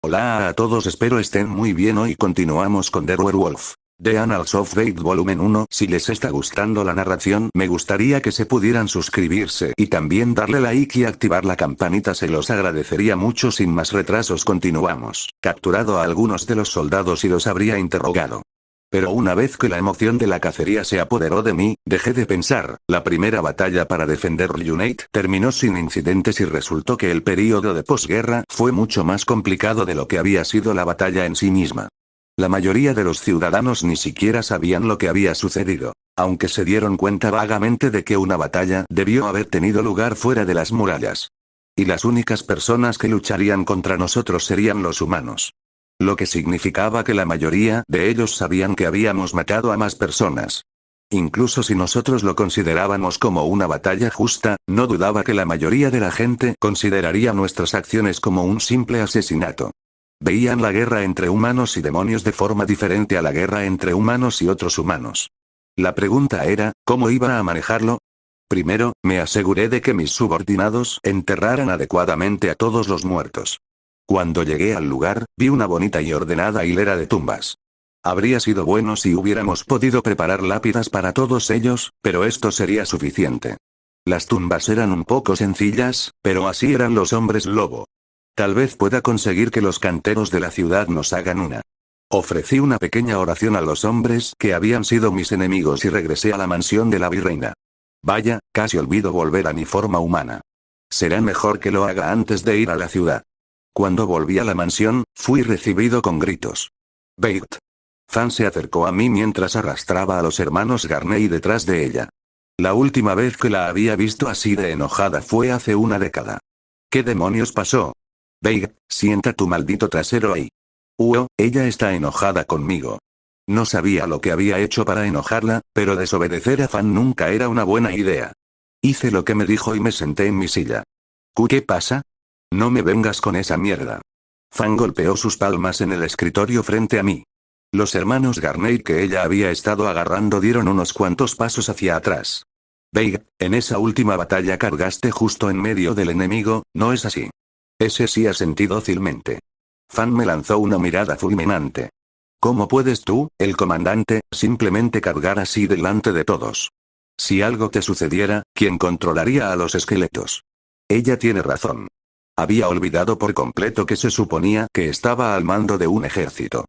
Hola a todos, espero estén muy bien. Hoy continuamos con The Werewolf, The Annals of Fate Volumen 1. Si les está gustando la narración, me gustaría que se pudieran suscribirse y también darle like y activar la campanita, se los agradecería mucho. Sin más retrasos, continuamos. Capturado a algunos de los soldados y los habría interrogado. Pero una vez que la emoción de la cacería se apoderó de mí, dejé de pensar. La primera batalla para defender Reunite terminó sin incidentes y resultó que el período de posguerra fue mucho más complicado de lo que había sido la batalla en sí misma. La mayoría de los ciudadanos ni siquiera sabían lo que había sucedido, aunque se dieron cuenta vagamente de que una batalla debió haber tenido lugar fuera de las murallas. Y las únicas personas que lucharían contra nosotros serían los humanos. Lo que significaba que la mayoría de ellos sabían que habíamos matado a más personas. Incluso si nosotros lo considerábamos como una batalla justa, no dudaba que la mayoría de la gente consideraría nuestras acciones como un simple asesinato. Veían la guerra entre humanos y demonios de forma diferente a la guerra entre humanos y otros humanos. La pregunta era, ¿cómo iba a manejarlo? Primero, me aseguré de que mis subordinados enterraran adecuadamente a todos los muertos. Cuando llegué al lugar, vi una bonita y ordenada hilera de tumbas. Habría sido bueno si hubiéramos podido preparar lápidas para todos ellos, pero esto sería suficiente. Las tumbas eran un poco sencillas, pero así eran los hombres lobo. Tal vez pueda conseguir que los canteros de la ciudad nos hagan una. Ofrecí una pequeña oración a los hombres que habían sido mis enemigos y regresé a la mansión de la virreina. Vaya, casi olvido volver a mi forma humana. Será mejor que lo haga antes de ir a la ciudad. Cuando volví a la mansión, fui recibido con gritos. «Bait». Fan se acercó a mí mientras arrastraba a los hermanos Garney detrás de ella. La última vez que la había visto así de enojada fue hace una década. ¿Qué demonios pasó? «Bait, sienta tu maldito trasero ahí». Ella está enojada conmigo. No sabía lo que había hecho para enojarla, pero desobedecer a Fan nunca era una buena idea. Hice lo que me dijo y me senté en mi silla. ¿Qué pasa? No me vengas con esa mierda. Fan golpeó sus palmas en el escritorio frente a mí. Los hermanos Garney que ella había estado agarrando dieron unos cuantos pasos hacia atrás. Veig, en esa última batalla cargaste justo en medio del enemigo, ¿no es así? Ese sí asentí dócilmente. Fan me lanzó una mirada fulminante. ¿Cómo puedes tú, el comandante, simplemente cargar así delante de todos? Si algo te sucediera, ¿quién controlaría a los esqueletos? Ella tiene razón. Había olvidado por completo que se suponía que estaba al mando de un ejército.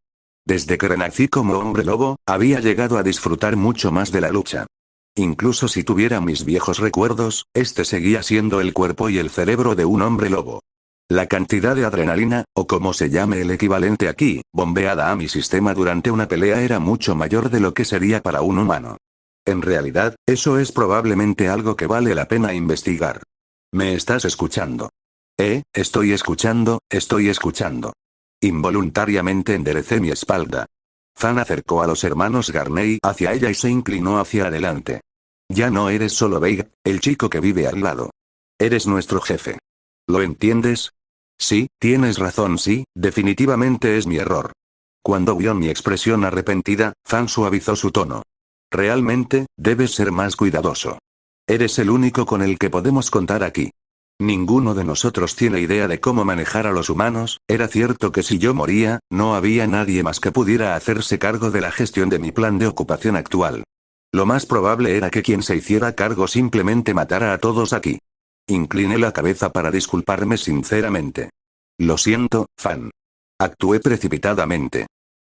Desde que renací como hombre lobo, había llegado a disfrutar mucho más de la lucha. Incluso si tuviera mis viejos recuerdos, este seguía siendo el cuerpo y el cerebro de un hombre lobo. La cantidad de adrenalina, o como se llame el equivalente aquí, bombeada a mi sistema durante una pelea era mucho mayor de lo que sería para un humano. En realidad, eso es probablemente algo que vale la pena investigar. ¿Me estás escuchando? Estoy escuchando, estoy escuchando. Involuntariamente enderecé mi espalda. Fan acercó a los hermanos Garney hacia ella y se inclinó hacia adelante. Ya no eres solo Veig, el chico que vive al lado. Eres nuestro jefe. ¿Lo entiendes? Sí, tienes razón, sí, definitivamente es mi error. Cuando vio mi expresión arrepentida, Fan suavizó su tono. Realmente, debes ser más cuidadoso. Eres el único con el que podemos contar aquí. Ninguno de nosotros tiene idea de cómo manejar a los humanos. Era cierto que si yo moría, no había nadie más que pudiera hacerse cargo de la gestión de mi plan de ocupación actual. Lo más probable era que quien se hiciera cargo simplemente matara a todos aquí. Incliné la cabeza para disculparme sinceramente. Lo siento, Fan. Actué precipitadamente.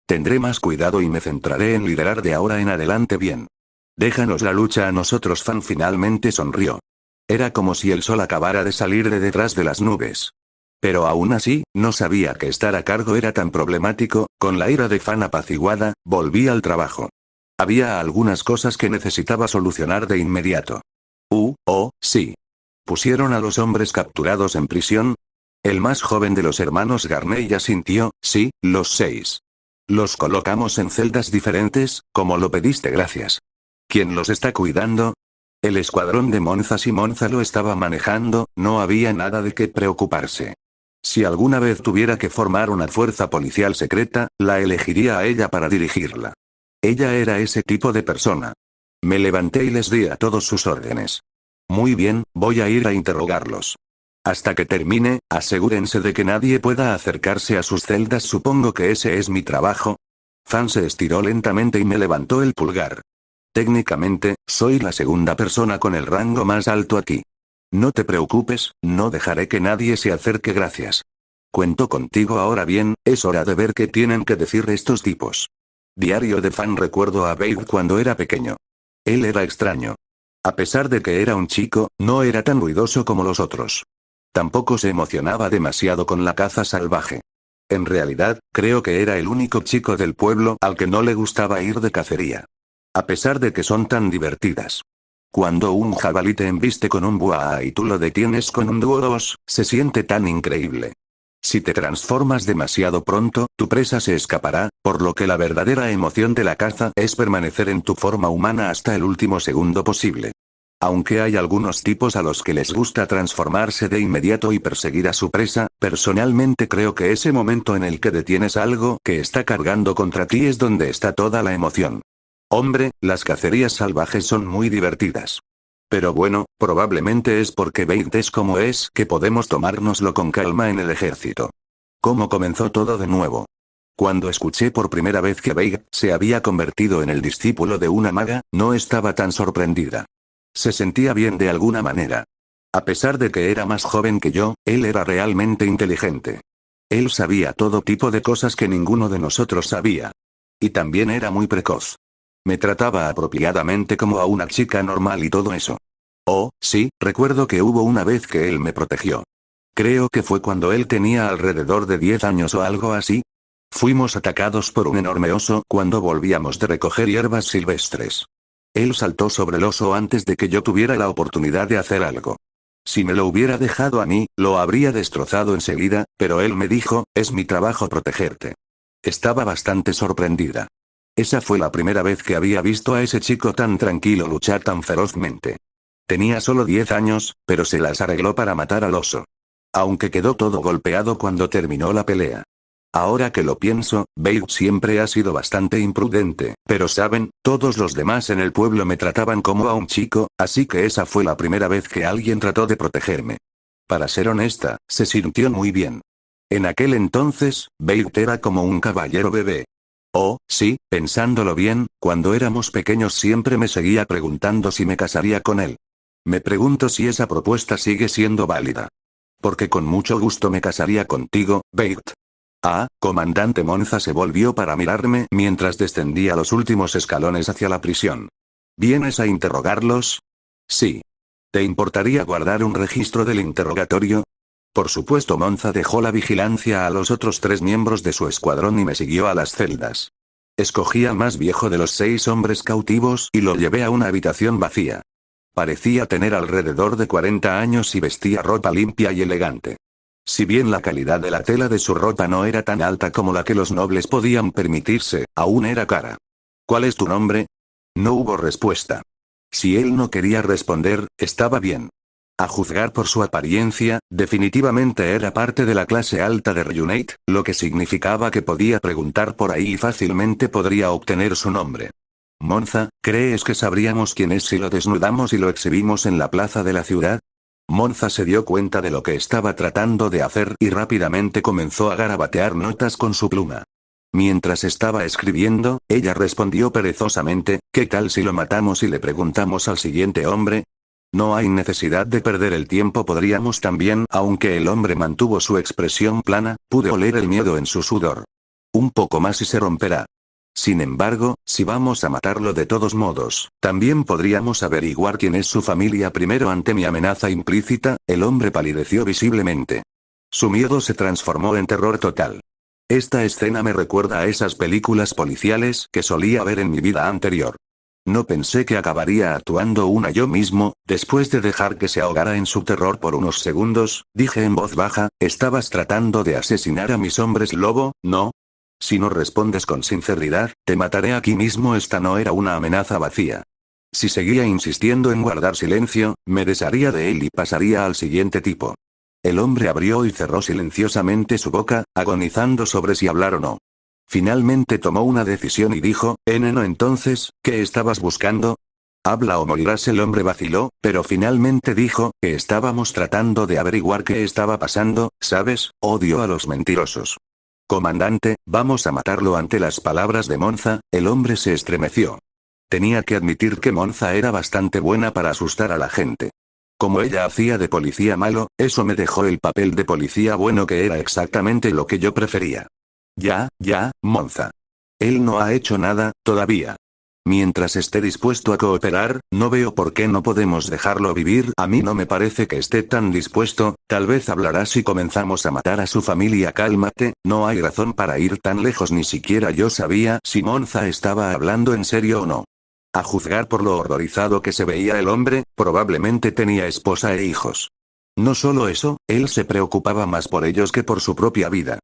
Tendré más cuidado y me centraré en liderar de ahora en adelante bien. Déjanos la lucha a nosotros. Fan finalmente sonrió. Era como si el sol acabara de salir de detrás de las nubes. Pero aún así, no sabía que estar a cargo era tan problemático. Con la ira de Fan apaciguada, volví al trabajo. Había algunas cosas que necesitaba solucionar de inmediato. Sí. ¿Pusieron a los hombres capturados en prisión? El más joven de los hermanos Garney asintió, sí, los 6. Los colocamos en celdas diferentes, como lo pediste, gracias. ¿Quién los está cuidando? El escuadrón de Monzas y Monza lo estaba manejando, no había nada de qué preocuparse. Si alguna vez tuviera que formar una fuerza policial secreta, la elegiría a ella para dirigirla. Ella era ese tipo de persona. Me levanté y les di a todos sus órdenes. Muy bien, voy a ir a interrogarlos. Hasta que termine, asegúrense de que nadie pueda acercarse a sus celdas. Supongo que ese es mi trabajo. Fan se estiró lentamente y me levantó el pulgar. Técnicamente, soy la segunda persona con el rango más alto aquí. No te preocupes, no dejaré que nadie se acerque. Gracias. Cuento contigo. Ahora bien, es hora de ver qué tienen que decir estos tipos. Diario de Fan. Recuerdo a Babe cuando era pequeño. Él era extraño. A pesar de que era un chico, no era tan ruidoso como los otros. Tampoco se emocionaba demasiado con la caza salvaje. En realidad, creo que era el único chico del pueblo al que no le gustaba ir de cacería. A pesar de que son tan divertidas. Cuando un jabalí te embiste con un buaa y tú lo detienes con un duodos, se siente tan increíble. Si te transformas demasiado pronto, tu presa se escapará, por lo que la verdadera emoción de la caza es permanecer en tu forma humana hasta el último segundo posible. Aunque hay algunos tipos a los que les gusta transformarse de inmediato y perseguir a su presa, personalmente creo que ese momento en el que detienes algo que está cargando contra ti es donde está toda la emoción. Hombre, las cacerías salvajes son muy divertidas. Pero bueno, probablemente es porque Bait es como es que podemos tomárnoslo con calma en el ejército. ¿Cómo comenzó todo de nuevo? Cuando escuché por primera vez que Bait se había convertido en el discípulo de una maga, no estaba tan sorprendida. Se sentía bien de alguna manera. A pesar de que era más joven que yo, él era realmente inteligente. Él sabía todo tipo de cosas que ninguno de nosotros sabía. Y también era muy precoz. Me trataba apropiadamente como a una chica normal y todo eso. Oh, sí, recuerdo que hubo una vez que él me protegió. Creo que fue cuando él tenía alrededor de 10 años o algo así. Fuimos atacados por un enorme oso cuando volvíamos de recoger hierbas silvestres. Él saltó sobre el oso antes de que yo tuviera la oportunidad de hacer algo. Si me lo hubiera dejado a mí, lo habría destrozado enseguida, pero él me dijo, es mi trabajo protegerte. Estaba bastante sorprendida. Esa fue la primera vez que había visto a ese chico tan tranquilo luchar tan ferozmente. Tenía solo 10 años, pero se las arregló para matar al oso. Aunque quedó todo golpeado cuando terminó la pelea. Ahora que lo pienso, Babe siempre ha sido bastante imprudente, pero saben, todos los demás en el pueblo me trataban como a un chico, así que esa fue la primera vez que alguien trató de protegerme. Para ser honesta, se sintió muy bien. En aquel entonces, Babe era como un caballero bebé. Oh, sí, pensándolo bien, cuando éramos pequeños siempre me seguía preguntando si me casaría con él. Me pregunto si esa propuesta sigue siendo válida. Porque con mucho gusto me casaría contigo, Babe. Ah, comandante Monza se volvió para mirarme mientras descendía los últimos escalones hacia la prisión. ¿Vienes a interrogarlos? Sí. ¿Te importaría guardar un registro del interrogatorio? Por supuesto. Monza dejó la vigilancia a los otros 3 miembros de su escuadrón y me siguió a las celdas. Escogí al más viejo de los 6 hombres cautivos y lo llevé a una habitación vacía. Parecía tener alrededor de 40 años y vestía ropa limpia y elegante. Si bien la calidad de la tela de su ropa no era tan alta como la que los nobles podían permitirse, aún era cara. ¿Cuál es tu nombre? No hubo respuesta. Si él no quería responder, estaba bien. A juzgar por su apariencia, definitivamente era parte de la clase alta de Reunite, lo que significaba que podía preguntar por ahí y fácilmente podría obtener su nombre. Monza, ¿crees que sabríamos quién es si lo desnudamos y lo exhibimos en la plaza de la ciudad? Monza se dio cuenta de lo que estaba tratando de hacer y rápidamente comenzó a garabatear notas con su pluma. Mientras estaba escribiendo, ella respondió perezosamente, ¿qué tal si lo matamos y le preguntamos al siguiente hombre? No hay necesidad de perder el tiempo. Podríamos también. Aunque el hombre mantuvo su expresión plana, pude oler el miedo en su sudor. Un poco más y se romperá. Sin embargo, si vamos a matarlo de todos modos, también podríamos averiguar quién es su familia primero. Ante mi amenaza implícita, el hombre palideció visiblemente. Su miedo se transformó en terror total. Esta escena me recuerda a esas películas policiales que solía ver en mi vida anterior. No pensé que acabaría actuando una yo mismo. Después de dejar que se ahogara en su terror por unos segundos, dije en voz baja, ¿estabas tratando de asesinar a mis hombres lobo, no? Si no respondes con sinceridad, te mataré aquí mismo. Esta no era una amenaza vacía. Si seguía insistiendo en guardar silencio, me desharía de él y pasaría al siguiente tipo. El hombre abrió y cerró silenciosamente su boca, agonizando sobre si hablar o no. Finalmente tomó una decisión y dijo, entonces, ¿qué estabas buscando? Habla o morirás. El hombre vaciló, pero finalmente dijo que estábamos tratando de averiguar qué estaba pasando, ¿sabes? Odio a los mentirosos. Comandante, vamos a matarlo. Ante las palabras de Monza, el hombre se estremeció. Tenía que admitir que Monza era bastante buena para asustar a la gente. Como ella hacía de policía malo, eso me dejó el papel de policía bueno, que era exactamente lo que yo prefería. Ya, Monza. Él no ha hecho nada, todavía. Mientras esté dispuesto a cooperar, no veo por qué no podemos dejarlo vivir. A mí no me parece que esté tan dispuesto, tal vez hablará si comenzamos a matar a su familia. Cálmate, no hay razón para ir tan lejos. Ni siquiera yo sabía si Monza estaba hablando en serio o no. A juzgar por lo horrorizado que se veía el hombre, probablemente tenía esposa e hijos. No solo eso, él se preocupaba más por ellos que por su propia vida.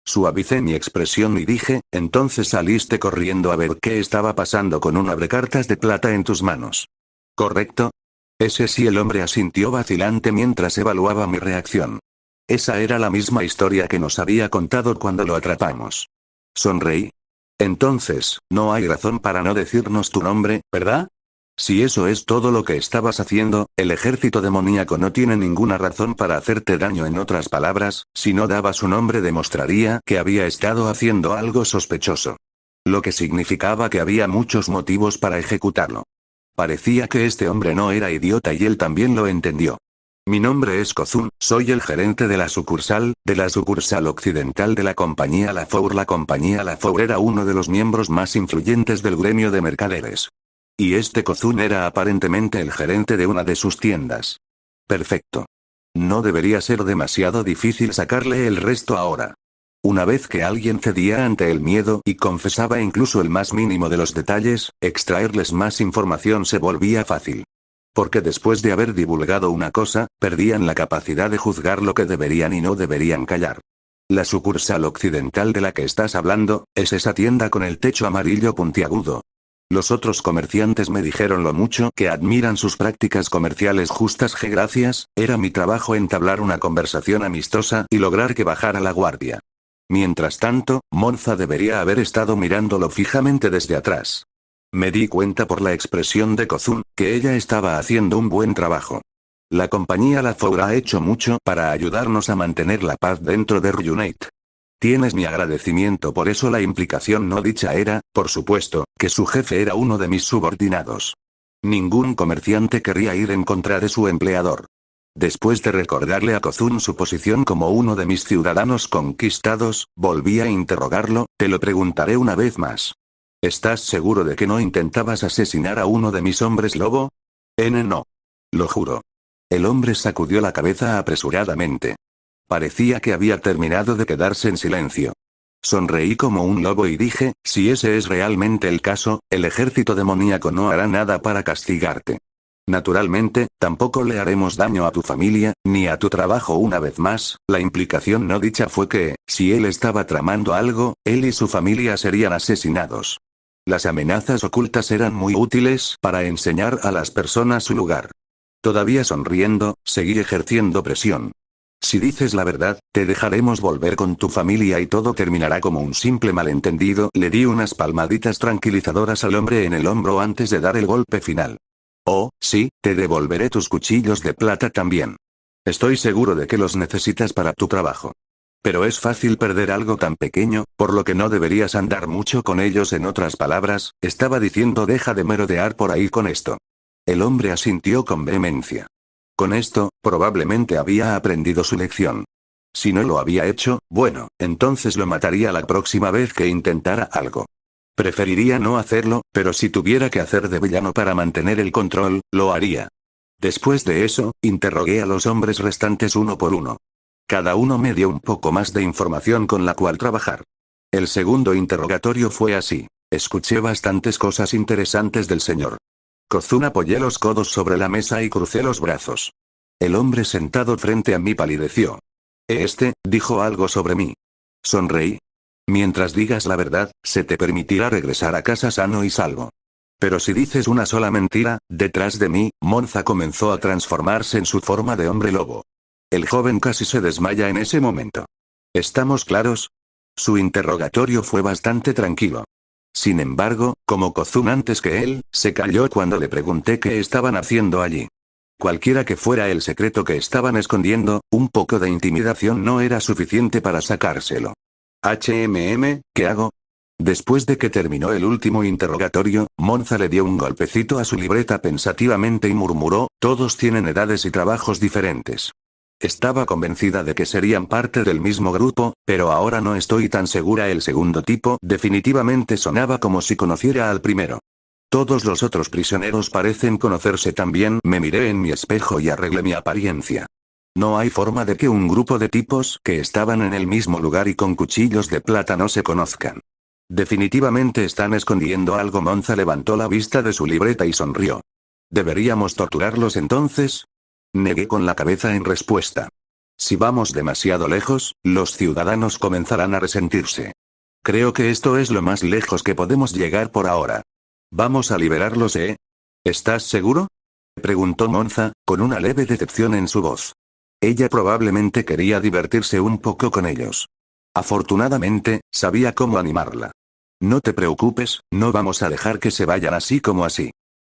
Suavicé mi expresión y dije, entonces saliste corriendo a ver qué estaba pasando con un abrecartas de plata en tus manos. ¿Correcto? Ese sí. El hombre asintió vacilante mientras evaluaba mi reacción. Esa era la misma historia que nos había contado cuando lo atrapamos. Sonreí. Entonces, no hay razón para no decirnos tu nombre, ¿verdad? Si eso es todo lo que estabas haciendo, el ejército demoníaco no tiene ninguna razón para hacerte daño. En otras palabras, si no daba su nombre demostraría que había estado haciendo algo sospechoso. Lo que significaba que había muchos motivos para ejecutarlo. Parecía que este hombre no era idiota y él también lo entendió. Mi nombre es Kozun, soy el gerente de la sucursal occidental de la compañía Lafour. La compañía Lafour era uno de los miembros más influyentes del gremio de mercaderes. Y este Kozun era aparentemente el gerente de una de sus tiendas. Perfecto. No debería ser demasiado difícil sacarle el resto ahora. Una vez que alguien cedía ante el miedo y confesaba incluso el más mínimo de los detalles, extraerles más información se volvía fácil. Porque después de haber divulgado una cosa, perdían la capacidad de juzgar lo que deberían y no deberían callar. La sucursal occidental de la que estás hablando, es esa tienda con el techo amarillo puntiagudo. Los otros comerciantes me dijeron lo mucho que admiran sus prácticas comerciales justas. Gracias, era mi trabajo entablar una conversación amistosa y lograr que bajara la guardia. Mientras tanto, Monza debería haber estado mirándolo fijamente desde atrás. Me di cuenta por la expresión de Kozun, que ella estaba haciendo un buen trabajo. La compañía Lafour ha hecho mucho para ayudarnos a mantener la paz dentro de Reunite. Tienes mi agradecimiento por eso. La implicación no dicha era, por supuesto, que su jefe era uno de mis subordinados. Ningún comerciante querría ir en contra de su empleador. Después de recordarle a Kozun su posición como uno de mis ciudadanos conquistados, volví a interrogarlo, te lo preguntaré una vez más. ¿Estás seguro de que no intentabas asesinar a uno de mis hombres lobo? No. Lo juro. El hombre sacudió la cabeza apresuradamente. Parecía que había terminado de quedarse en silencio. Sonreí como un lobo y dije, si ese es realmente el caso, el ejército demoníaco no hará nada para castigarte. Naturalmente, tampoco le haremos daño a tu familia, ni a tu trabajo. Una vez más, la implicación no dicha fue que, si él estaba tramando algo, él y su familia serían asesinados. Las amenazas ocultas eran muy útiles para enseñar a las personas su lugar. Todavía sonriendo, seguí ejerciendo presión. Si dices la verdad, te dejaremos volver con tu familia y todo terminará como un simple malentendido. Le di unas palmaditas tranquilizadoras al hombre en el hombro antes de dar el golpe final. Oh, sí, te devolveré tus cuchillos de plata también. Estoy seguro de que los necesitas para tu trabajo. Pero es fácil perder algo tan pequeño, por lo que no deberías andar mucho con ellos. En otras palabras, estaba diciendo deja de merodear por ahí con esto. El hombre asintió con vehemencia. Con esto, probablemente había aprendido su lección. Si no lo había hecho, bueno, entonces lo mataría la próxima vez que intentara algo. Preferiría no hacerlo, pero si tuviera que hacer de villano para mantener el control, lo haría. Después de eso, interrogué a los hombres restantes uno por uno. Cada uno me dio un poco más de información con la cual trabajar. El segundo interrogatorio fue así. Escuché bastantes cosas interesantes del señor Kozun. Apoyé los codos sobre la mesa y crucé los brazos. El hombre sentado frente a mí palideció. Dijo algo sobre mí. Sonreí. Mientras digas la verdad, se te permitirá regresar a casa sano y salvo. Pero si dices una sola mentira, detrás de mí, Monza comenzó a transformarse en su forma de hombre lobo. El joven casi se desmaya en ese momento. ¿Estamos claros? Su interrogatorio fue bastante tranquilo. Sin embargo, como Kozun antes que él, se calló cuando le pregunté qué estaban haciendo allí. Cualquiera que fuera el secreto que estaban escondiendo, un poco de intimidación no era suficiente para sacárselo. ¿Qué hago? Después de que terminó el último interrogatorio, Monza le dio un golpecito a su libreta pensativamente y murmuró, todos tienen edades y trabajos diferentes. Estaba convencida de que serían parte del mismo grupo, pero ahora no estoy tan segura. El segundo tipo definitivamente sonaba como si conociera al primero. Todos los otros prisioneros parecen conocerse también. Me miré en mi espejo y arreglé mi apariencia. No hay forma de que un grupo de tipos que estaban en el mismo lugar y con cuchillos de plata no se conozcan. Definitivamente están escondiendo algo. Monza levantó la vista de su libreta y sonrió. ¿Deberíamos torturarlos entonces? Negué con la cabeza en respuesta. Si vamos demasiado lejos, los ciudadanos comenzarán a resentirse. Creo que esto es lo más lejos que podemos llegar por ahora. Vamos a liberarlos, ¿eh? ¿Estás seguro? Preguntó Monza, con una leve decepción en su voz. Ella probablemente quería divertirse un poco con ellos. Afortunadamente, sabía cómo animarla. No te preocupes, no vamos a dejar que se vayan así como así.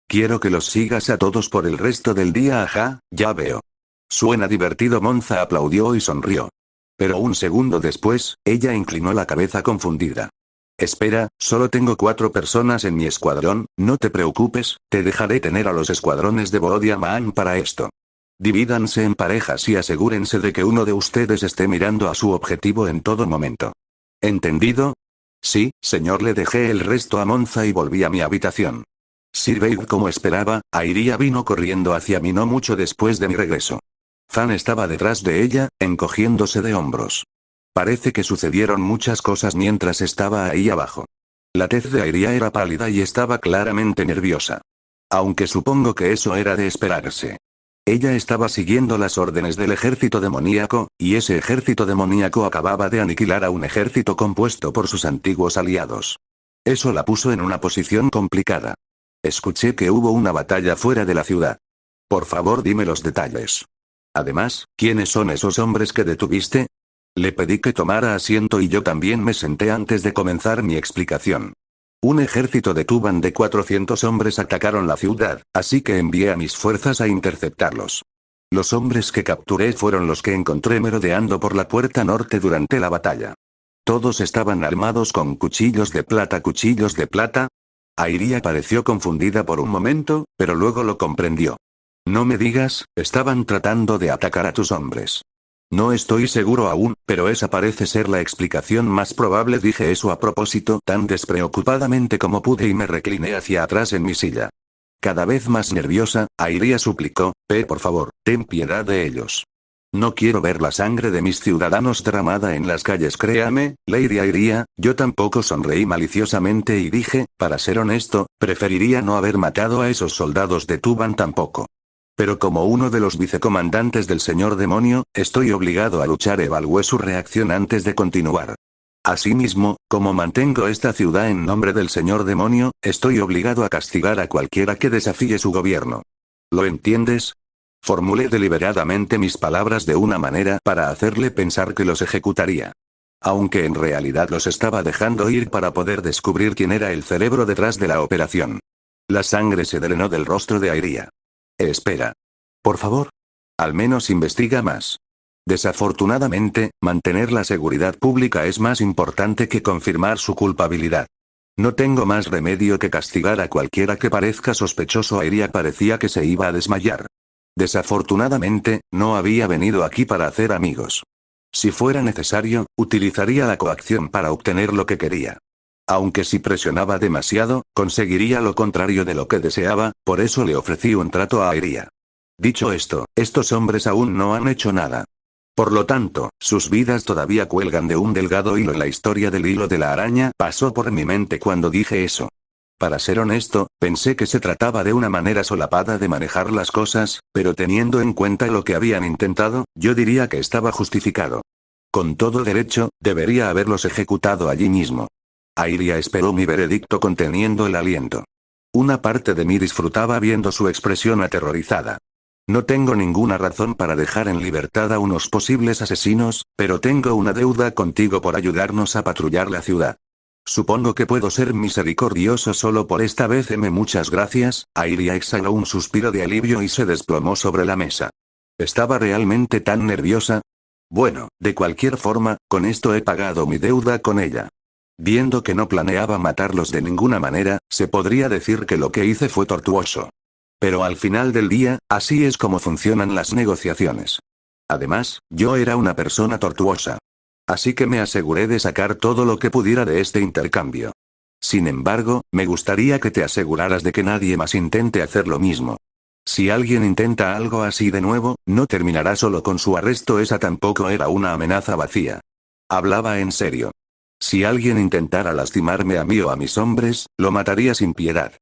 Quiero que los sigas a todos por el resto del día. Ajá, ya veo. Suena divertido. Monza aplaudió y sonrió. Pero un segundo después, ella inclinó la cabeza confundida. Espera, solo tengo 4 personas en mi escuadrón. No te preocupes, te dejaré tener a los escuadrones de Boodiaman para esto. Divídanse en parejas y asegúrense de que uno de ustedes esté mirando a su objetivo en todo momento. ¿Entendido? Sí, señor. Le dejé el resto a Monza y volví a mi habitación. Sir Bade, como esperaba, Airia vino corriendo hacia mí no mucho después de mi regreso. Fan estaba detrás de ella, encogiéndose de hombros. Parece que sucedieron muchas cosas mientras estaba ahí abajo. La tez de Airia era pálida y estaba claramente nerviosa. Aunque supongo que eso era de esperarse. Ella estaba siguiendo las órdenes del ejército demoníaco, y ese ejército demoníaco acababa de aniquilar a un ejército compuesto por sus antiguos aliados. Eso la puso en una posición complicada. Escuché que hubo una batalla fuera de la ciudad. Por favor, dime los detalles. Además, ¿quiénes son esos hombres que detuviste? Le pedí que tomara asiento y yo también me senté antes de comenzar mi explicación. Un ejército de Tuban de 400 hombres atacaron la ciudad, así que envié a mis fuerzas a interceptarlos. Los hombres que capturé fueron los que encontré merodeando por la puerta norte durante la batalla. Todos estaban armados con cuchillos de plata. ¿Cuchillos de plata? Airia pareció confundida por un momento, pero luego lo comprendió. No me digas, estaban tratando de atacar a tus hombres. No estoy seguro aún, pero esa parece ser la explicación más probable. Dije eso a propósito tan despreocupadamente como pude y me recliné hacia atrás en mi silla. Cada vez más nerviosa, Airia suplicó, por favor, ten piedad de ellos. No quiero ver la sangre de mis ciudadanos derramada en las calles. Créame, Lady Airia. Yo tampoco. Sonreí maliciosamente y dije, para ser honesto, preferiría no haber matado a esos soldados de Tuban tampoco. Pero como uno de los vicecomandantes del señor demonio, estoy obligado a luchar. Evalué su reacción antes de continuar. Asimismo, como mantengo esta ciudad en nombre del señor demonio, estoy obligado a castigar a cualquiera que desafíe su gobierno. ¿Lo entiendes? Formulé deliberadamente mis palabras de una manera para hacerle pensar que los ejecutaría. Aunque en realidad los estaba dejando ir para poder descubrir quién era el cerebro detrás de la operación. La sangre se drenó del rostro de Airia. Espera. Por favor. Al menos investiga más. Desafortunadamente, mantener la seguridad pública es más importante que confirmar su culpabilidad. No tengo más remedio que castigar a cualquiera que parezca sospechoso. Airia parecía que se iba a desmayar. Desafortunadamente, no había venido aquí para hacer amigos. Si fuera necesario, utilizaría la coacción para obtener lo que quería. Aunque si presionaba demasiado, conseguiría lo contrario de lo que deseaba, por eso le ofrecí un trato a Airia. Dicho esto, estos hombres aún no han hecho nada. Por lo tanto, sus vidas todavía cuelgan de un delgado hilo. La historia del hilo de la araña pasó por mi mente cuando dije eso. Para ser honesto, pensé que se trataba de una manera solapada de manejar las cosas, pero teniendo en cuenta lo que habían intentado, yo diría que estaba justificado. Con todo derecho, debería haberlos ejecutado allí mismo. Airia esperó mi veredicto conteniendo el aliento. Una parte de mí disfrutaba viendo su expresión aterrorizada. No tengo ninguna razón para dejar en libertad a unos posibles asesinos, pero tengo una deuda contigo por ayudarnos a patrullar la ciudad. Supongo que puedo ser misericordioso solo por esta vez. Muchas gracias. Airia exhaló un suspiro de alivio y se desplomó sobre la mesa. ¿Estaba realmente tan nerviosa? Bueno, de cualquier forma, con esto he pagado mi deuda con ella. Viendo que no planeaba matarlos de ninguna manera, se podría decir que lo que hice fue tortuoso. Pero al final del día, así es como funcionan las negociaciones. Además, yo era una persona tortuosa. Así que me aseguré de sacar todo lo que pudiera de este intercambio. Sin embargo, me gustaría que te aseguraras de que nadie más intente hacer lo mismo. Si alguien intenta algo así de nuevo, no terminará solo con su arresto. Esa tampoco era una amenaza vacía. Hablaba en serio. Si alguien intentara lastimarme a mí o a mis hombres, lo mataría sin piedad.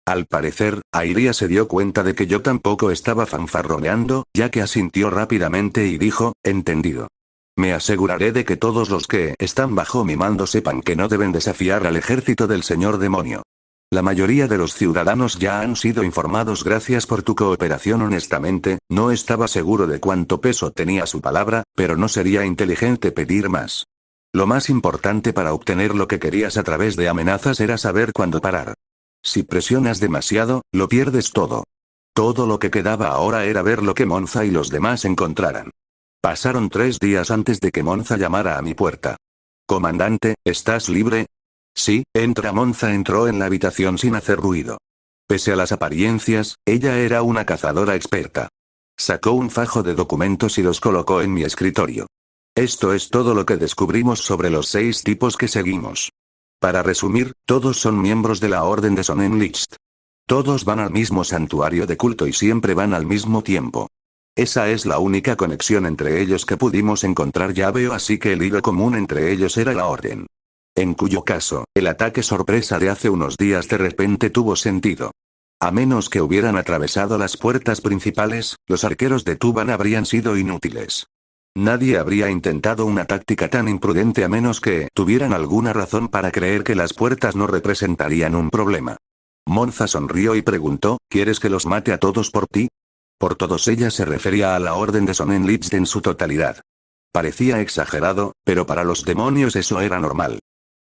Al parecer, Airia se dio cuenta de que yo tampoco estaba fanfarroneando, ya que asintió rápidamente y dijo, entendido. Me aseguraré de que todos los que están bajo mi mando sepan que no deben desafiar al ejército del señor demonio. La mayoría de los ciudadanos ya han sido informados. Gracias por tu cooperación. Honestamente, no estaba seguro de cuánto peso tenía su palabra, pero no sería inteligente pedir más. Lo más importante para obtener lo que querías a través de amenazas era saber cuándo parar. Si presionas demasiado, lo pierdes todo. Todo lo que quedaba ahora era ver lo que Monza y los demás encontraran. Pasaron 3 días antes de que Monza llamara a mi puerta. Comandante, ¿estás libre? Sí, entra. Monza entró en la habitación sin hacer ruido. Pese a las apariencias, ella era una cazadora experta. Sacó un fajo de documentos y los colocó en mi escritorio. Esto es todo lo que descubrimos sobre los 6 tipos que seguimos. Para resumir, todos son miembros de la Orden de Sonnenlicht. Todos van al mismo santuario de culto y siempre van al mismo tiempo. Esa es la única conexión entre ellos que pudimos encontrar. Ya veo, así que el hilo común entre ellos era la Orden. En cuyo caso, el ataque sorpresa de hace unos días de repente tuvo sentido. A menos que hubieran atravesado las puertas principales, los arqueros de Tuban habrían sido inútiles. Nadie habría intentado una táctica tan imprudente a menos que tuvieran alguna razón para creer que las puertas no representarían un problema. Monza sonrió y preguntó, ¿quieres que los mate a todos por ti? Por todos, ella se refería a la Orden de Sonnenlicht en su totalidad. Parecía exagerado, pero para los demonios eso era normal.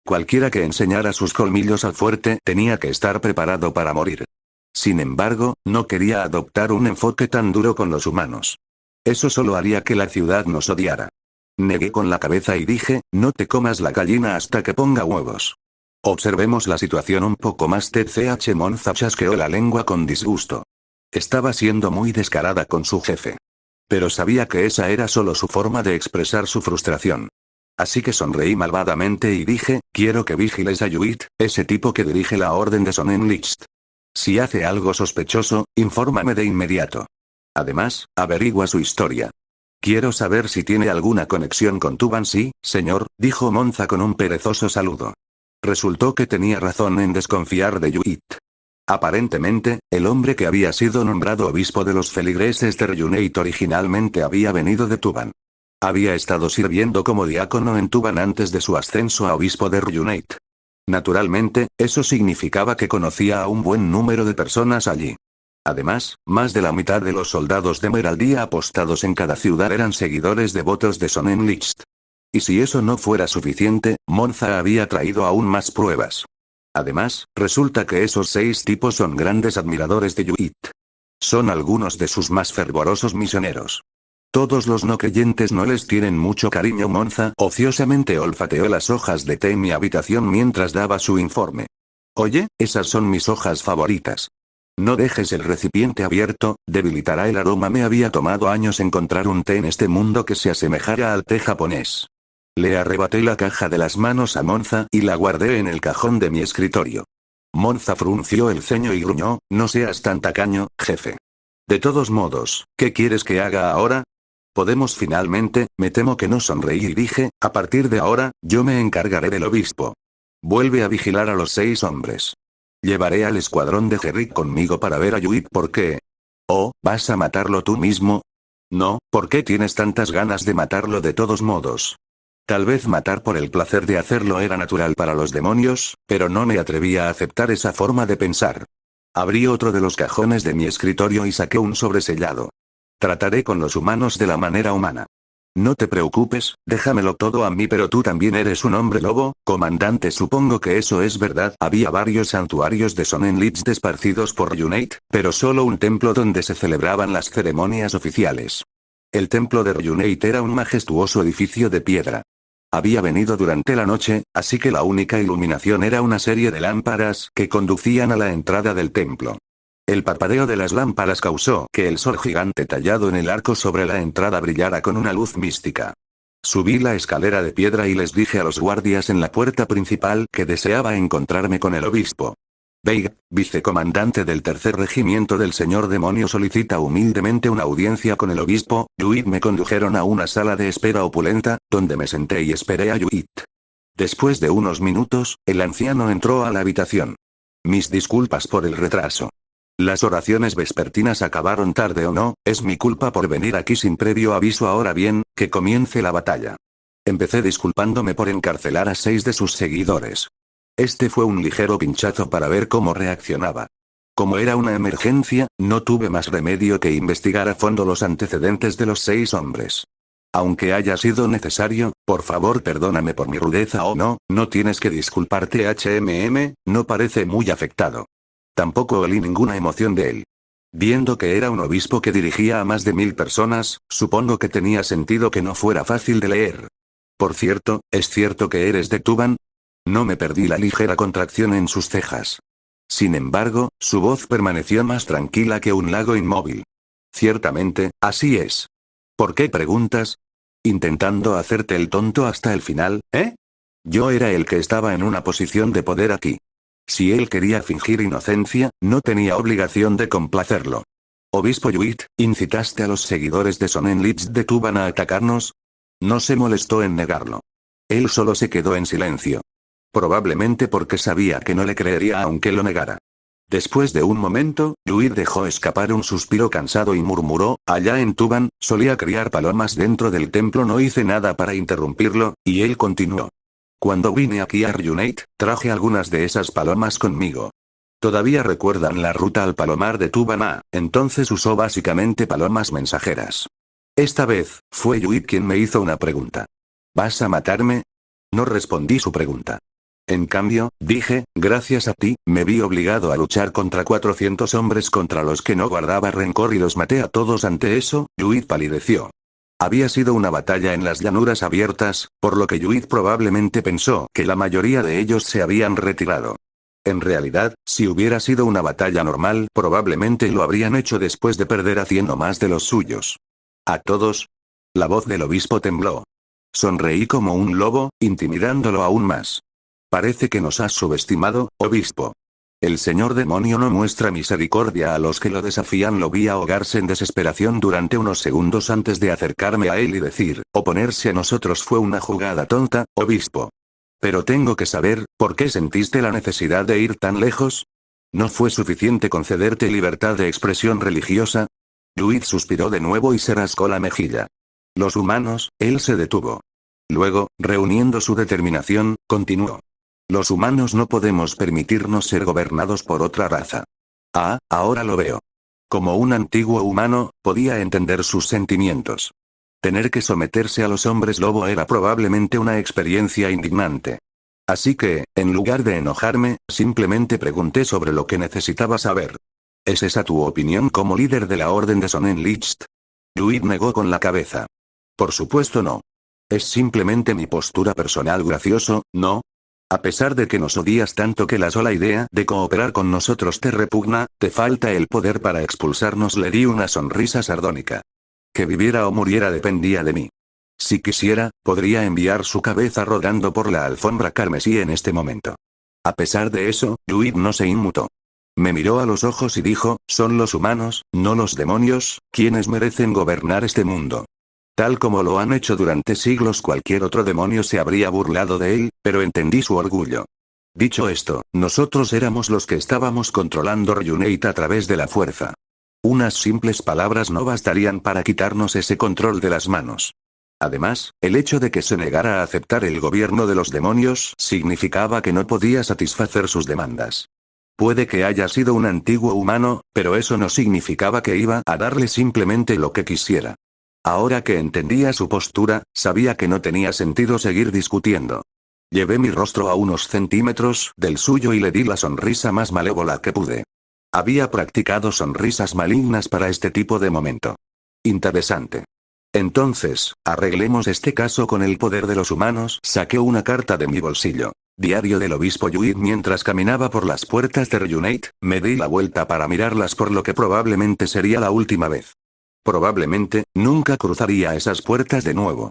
Cualquiera que enseñara sus colmillos al fuerte tenía que estar preparado para morir. Sin embargo, no quería adoptar un enfoque tan duro con los humanos. Eso solo haría que la ciudad nos odiara. Negué con la cabeza y dije, no te comas la gallina hasta que ponga huevos. Observemos la situación un poco más. TCH. Monza chasqueó la lengua con disgusto. Estaba siendo muy descarada con su jefe. Pero sabía que esa era solo su forma de expresar su frustración. Así que sonreí malvadamente y dije, quiero que vigiles a Yuit, ese tipo que dirige la Orden de Sonnenlicht. Si hace algo sospechoso, infórmame de inmediato. Además, averigua su historia. Quiero saber si tiene alguna conexión con Tuban. Sí, señor, dijo Monza con un perezoso saludo. Resultó que tenía razón en desconfiar de Yuit. Aparentemente, el hombre que había sido nombrado obispo de los feligreses de Reunite originalmente había venido de Tuban. Había estado sirviendo como diácono en Tuban antes de su ascenso a obispo de Reunite. Naturalmente, eso significaba que conocía a un buen número de personas allí. Además, más de la mitad de los soldados de Meraldía apostados en cada ciudad eran seguidores devotos de Sonnenlicht. Y si eso no fuera suficiente, Monza había traído aún más pruebas. Además, resulta que esos 6 tipos son grandes admiradores de Yuit. Son algunos de sus más fervorosos misioneros. Todos los no creyentes no les tienen mucho cariño. Monza ociosamente olfateó las hojas de té en mi habitación mientras daba su informe. Oye, esas son mis hojas favoritas. No dejes el recipiente abierto, debilitará el aroma. Me había tomado años encontrar un té en este mundo que se asemejara al té japonés. Le arrebaté la caja de las manos a Monza y la guardé en el cajón de mi escritorio. Monza frunció el ceño y gruñó, no seas tan tacaño, jefe. De todos modos, ¿qué quieres que haga ahora? ¿Podemos finalmente? Me temo que no. Sonreí y dije, a partir de ahora, yo me encargaré del obispo. Vuelve a vigilar a los 6 hombres. Llevaré al escuadrón de Herrick conmigo para ver a Yuit. ¿Por qué? ¿Oh, vas a matarlo tú mismo? No, ¿por qué tienes tantas ganas de matarlo de todos modos? Tal vez matar por el placer de hacerlo era natural para los demonios, pero no me atrevía a aceptar esa forma de pensar. Abrí otro de los cajones de mi escritorio y saqué un sobresellado. Trataré con los humanos de la manera humana. No te preocupes, déjamelo todo a mí, pero tú también eres un hombre lobo, comandante. Supongo que eso es verdad. Había varios santuarios de Sonnenlicht esparcidos por Reunite, pero solo un templo donde se celebraban las ceremonias oficiales. El templo de Reunite era un majestuoso edificio de piedra. Había venido durante la noche, así que la única iluminación era una serie de lámparas que conducían a la entrada del templo. El parpadeo de las lámparas causó que el sol gigante tallado en el arco sobre la entrada brillara con una luz mística. Subí la escalera de piedra y les dije a los guardias en la puerta principal que deseaba encontrarme con el obispo. Veig, vicecomandante del tercer regimiento del señor demonio, solicita humildemente una audiencia con el obispo. Yuit. Me condujeron a una sala de espera opulenta, donde me senté y esperé a Yuit. Después de unos minutos, el anciano entró a la habitación. Mis disculpas por el retraso. Las oraciones vespertinas acabaron tarde o no, es mi culpa por venir aquí sin previo aviso. Ahora bien, que comience la batalla. Empecé disculpándome por encarcelar a 6 de sus seguidores. Este fue un ligero pinchazo para ver cómo reaccionaba. Como era una emergencia, no tuve más remedio que investigar a fondo los antecedentes de los 6 hombres. Aunque haya sido necesario, por favor perdóname por mi rudeza. O no, no tienes que disculparte. No parece muy afectado. Tampoco olí ninguna emoción de él. Viendo que era un obispo que dirigía a más de 1000 personas, supongo que tenía sentido que no fuera fácil de leer. Por cierto, ¿es cierto que eres de Tuban? No me perdí la ligera contracción en sus cejas. Sin embargo, su voz permaneció más tranquila que un lago inmóvil. Ciertamente, así es. ¿Por qué preguntas? Intentando hacerte el tonto hasta el final, ¿eh? Yo era el que estaba en una posición de poder aquí. Si él quería fingir inocencia, no tenía obligación de complacerlo. Obispo Yuit, ¿incitaste a los seguidores de Sonnenlicht de Tuban a atacarnos? No se molestó en negarlo. Él solo se quedó en silencio. Probablemente porque sabía que no le creería aunque lo negara. Después de un momento, Yuit dejó escapar un suspiro cansado y murmuró, allá en Tuban, solía criar palomas dentro del templo. No hice nada para interrumpirlo, y él continuó. Cuando vine aquí a Reunite, traje algunas de esas palomas conmigo. Todavía recuerdan la ruta al palomar de Tuban. Entonces usó básicamente palomas mensajeras. Esta vez, fue Yuit quien me hizo una pregunta. ¿Vas a matarme? No respondí su pregunta. En cambio, dije, gracias a ti, me vi obligado a luchar contra 400 hombres contra los que no guardaba rencor y los maté a todos. Ante eso, Yuit palideció. Había sido una batalla en las llanuras abiertas, por lo que Yuit probablemente pensó que la mayoría de ellos se habían retirado. En realidad, si hubiera sido una batalla normal, probablemente lo habrían hecho después de perder a 100 o más de los suyos. ¿A todos? La voz del obispo tembló. Sonreí como un lobo, intimidándolo aún más. Parece que nos has subestimado, obispo. El señor demonio no muestra misericordia a los que lo desafían. Lo vi ahogarse en desesperación durante unos segundos antes de acercarme a él y decir, oponerse a nosotros fue una jugada tonta, obispo. Pero tengo que saber, ¿por qué sentiste la necesidad de ir tan lejos? ¿No fue suficiente concederte libertad de expresión religiosa? Yuit suspiró de nuevo y se rascó la mejilla. Los humanos, él se detuvo. Luego, reuniendo su determinación, continuó. Los humanos no podemos permitirnos ser gobernados por otra raza. Ah, ahora lo veo. Como un antiguo humano, podía entender sus sentimientos. Tener que someterse a los hombres lobo era probablemente una experiencia indignante. Así que, en lugar de enojarme, simplemente pregunté sobre lo que necesitaba saber. ¿Es esa tu opinión como líder de la Orden de Sonnenlicht? Yuit negó con la cabeza. Por supuesto no. Es simplemente mi postura personal. Gracioso, ¿no? A pesar de que nos odias tanto que la sola idea de cooperar con nosotros te repugna, te falta el poder para expulsarnos. Le di una sonrisa sardónica. Que viviera o muriera dependía de mí. Si quisiera, podría enviar su cabeza rodando por la alfombra carmesí en este momento. A pesar de eso, Yuit no se inmutó. Me miró a los ojos y dijo, son los humanos, no los demonios, quienes merecen gobernar este mundo. Tal como lo han hecho durante siglos, cualquier otro demonio se habría burlado de él, pero entendí su orgullo. Dicho esto, nosotros éramos los que estábamos controlando Reunite a través de la fuerza. Unas simples palabras no bastarían para quitarnos ese control de las manos. Además, el hecho de que se negara a aceptar el gobierno de los demonios significaba que no podía satisfacer sus demandas. Puede que haya sido un antiguo humano, pero eso no significaba que iba a darle simplemente lo que quisiera. Ahora que entendía su postura, sabía que no tenía sentido seguir discutiendo. Llevé mi rostro a unos centímetros del suyo y le di la sonrisa más malévola que pude. Había practicado sonrisas malignas para este tipo de momento. Interesante. Entonces, arreglemos este caso con el poder de los humanos. Saqué una carta de mi bolsillo. Diario del obispo Yuid. Mientras caminaba por las puertas de Reunite, me di la vuelta para mirarlas por lo que probablemente sería la última vez. Probablemente, nunca cruzaría esas puertas de nuevo.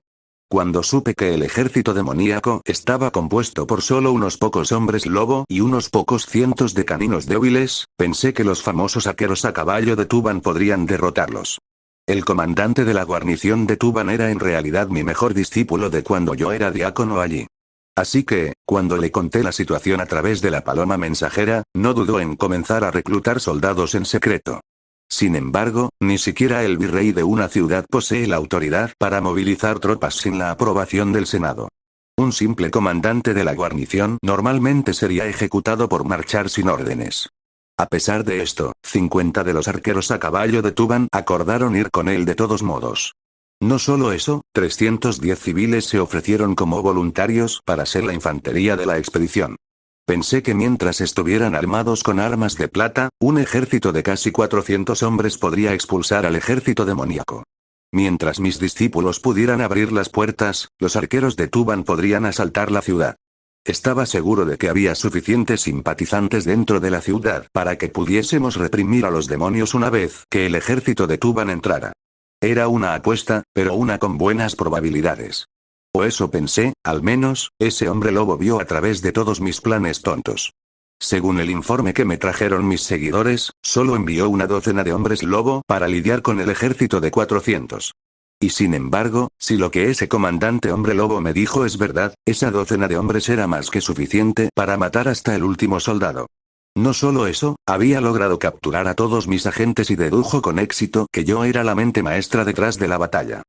Cuando supe que el ejército demoníaco estaba compuesto por solo unos pocos hombres lobo y unos pocos cientos de caninos débiles, pensé que los famosos arqueros a caballo de Tuban podrían derrotarlos. El comandante de la guarnición de Tuban era en realidad mi mejor discípulo de cuando yo era diácono allí. Así que, cuando le conté la situación a través de la paloma mensajera, no dudó en comenzar a reclutar soldados en secreto. Sin embargo, ni siquiera el virrey de una ciudad posee la autoridad para movilizar tropas sin la aprobación del Senado. Un simple comandante de la guarnición normalmente sería ejecutado por marchar sin órdenes. A pesar de esto, 50 de los arqueros a caballo de Tuban acordaron ir con él de todos modos. No solo eso, 310 civiles se ofrecieron como voluntarios para ser la infantería de la expedición. Pensé que mientras estuvieran armados con armas de plata, un ejército de casi 400 hombres podría expulsar al ejército demoníaco. Mientras mis discípulos pudieran abrir las puertas, los arqueros de Tuban podrían asaltar la ciudad. Estaba seguro de que había suficientes simpatizantes dentro de la ciudad para que pudiésemos reprimir a los demonios una vez que el ejército de Tuban entrara. Era una apuesta, pero una con buenas probabilidades. O eso pensé, al menos, ese hombre lobo vio a través de todos mis planes tontos. Según el informe que me trajeron mis seguidores, solo envió una docena de hombres lobo para lidiar con el ejército de 400. Y sin embargo, si lo que ese comandante hombre lobo me dijo es verdad, esa docena de hombres era más que suficiente para matar hasta el último soldado. No solo eso, había logrado capturar a todos mis agentes y dedujo con éxito que yo era la mente maestra detrás de la batalla.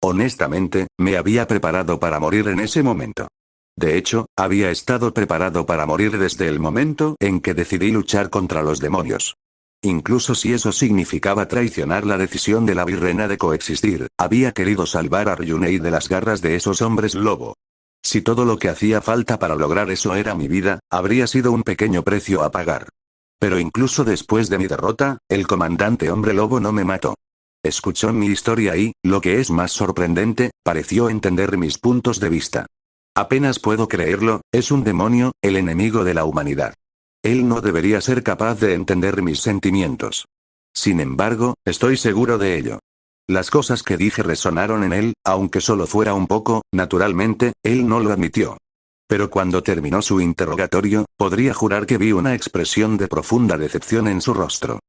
Honestamente, me había preparado para morir en ese momento. De hecho, había estado preparado para morir desde el momento en que decidí luchar contra los demonios. Incluso si eso significaba traicionar la decisión de la virreina de coexistir, había querido salvar a Ryunei de las garras de esos hombres lobo. Si todo lo que hacía falta para lograr eso era mi vida, habría sido un pequeño precio a pagar. Pero incluso después de mi derrota, el comandante hombre lobo no me mató. Escuchó mi historia y, lo que es más sorprendente, pareció entender mis puntos de vista. Apenas puedo creerlo, es un demonio, el enemigo de la humanidad. Él no debería ser capaz de entender mis sentimientos. Sin embargo, estoy seguro de ello. Las cosas que dije resonaron en él, aunque solo fuera un poco, naturalmente, él no lo admitió. Pero cuando terminó su interrogatorio, podría jurar que vi una expresión de profunda decepción en su rostro.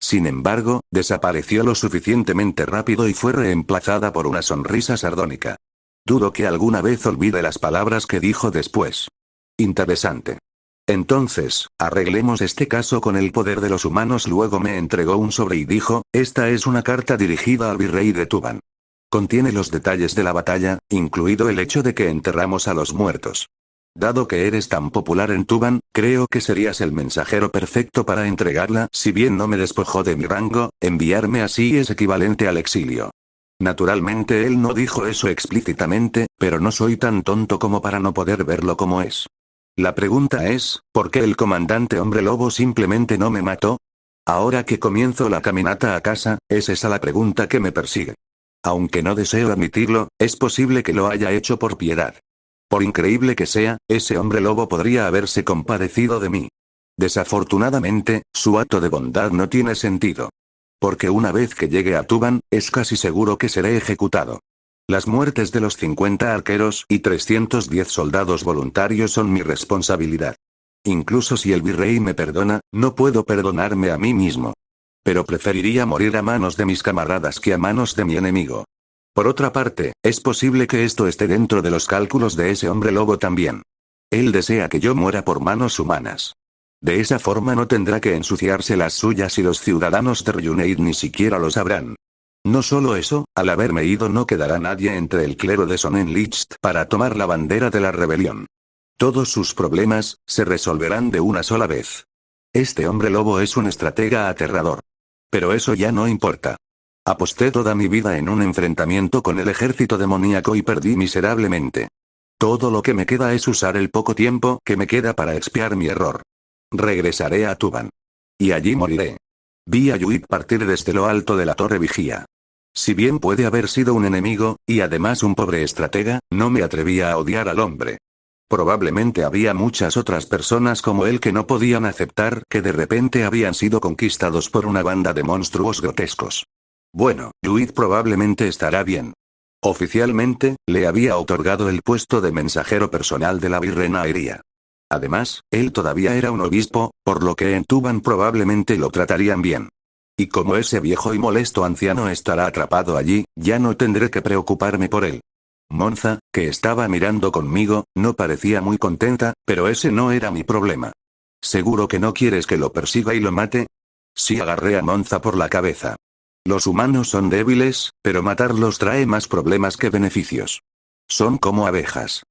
Sin embargo, desapareció lo suficientemente rápido y fue reemplazada por una sonrisa sardónica. Dudo que alguna vez olvide las palabras que dijo después. Interesante. Entonces, arreglemos este caso con el poder de los humanos. Luego me entregó un sobre y dijo, esta es una carta dirigida al virrey de Tuban. Contiene los detalles de la batalla, incluido el hecho de que enterramos a los muertos. Dado que eres tan popular en Tuban, creo que serías el mensajero perfecto para entregarla. Si bien no me despojó de mi rango, enviarme así es equivalente al exilio. Naturalmente él no dijo eso explícitamente, pero no soy tan tonto como para no poder verlo como es. La pregunta es, ¿por qué el comandante hombre lobo simplemente no me mató? Ahora que comienzo la caminata a casa, es esa la pregunta que me persigue. Aunque no deseo admitirlo, es posible que lo haya hecho por piedad. Por increíble que sea, ese hombre lobo podría haberse compadecido de mí. Desafortunadamente, su acto de bondad no tiene sentido. Porque una vez que llegue a Tuban, es casi seguro que seré ejecutado. Las muertes de los 50 arqueros y 310 soldados voluntarios son mi responsabilidad. Incluso si el virrey me perdona, no puedo perdonarme a mí mismo. Pero preferiría morir a manos de mis camaradas que a manos de mi enemigo. Por otra parte, es posible que esto esté dentro de los cálculos de ese hombre lobo también. Él desea que yo muera por manos humanas. De esa forma no tendrá que ensuciarse las suyas y los ciudadanos de Ryuneid ni siquiera lo sabrán. No solo eso, al haberme ido no quedará nadie entre el clero de Sonnenlicht para tomar la bandera de la rebelión. Todos sus problemas se resolverán de una sola vez. Este hombre lobo es un estratega aterrador. Pero eso ya no importa. Aposté toda mi vida en un enfrentamiento con el ejército demoníaco y perdí miserablemente. Todo lo que me queda es usar el poco tiempo que me queda para expiar mi error. Regresaré a Tuban. Y allí moriré. Vi a Yuit partir desde lo alto de la torre vigía. Si bien puede haber sido un enemigo, y además un pobre estratega, no me atrevía a odiar al hombre. Probablemente había muchas otras personas como él que no podían aceptar que de repente habían sido conquistados por una banda de monstruos grotescos. Bueno, Yuit probablemente estará bien. Oficialmente, le había otorgado el puesto de mensajero personal de la virreina Airia. Además, él todavía era un obispo, por lo que en Tuban probablemente lo tratarían bien. Y como ese viejo y molesto anciano estará atrapado allí, ya no tendré que preocuparme por él. Monza, que estaba mirando conmigo, no parecía muy contenta, pero ese no era mi problema. ¿Seguro que no quieres que lo persiga y lo mate? Sí, agarré a Monza por la cabeza. Los humanos son débiles, pero matarlos trae más problemas que beneficios. Son como abejas.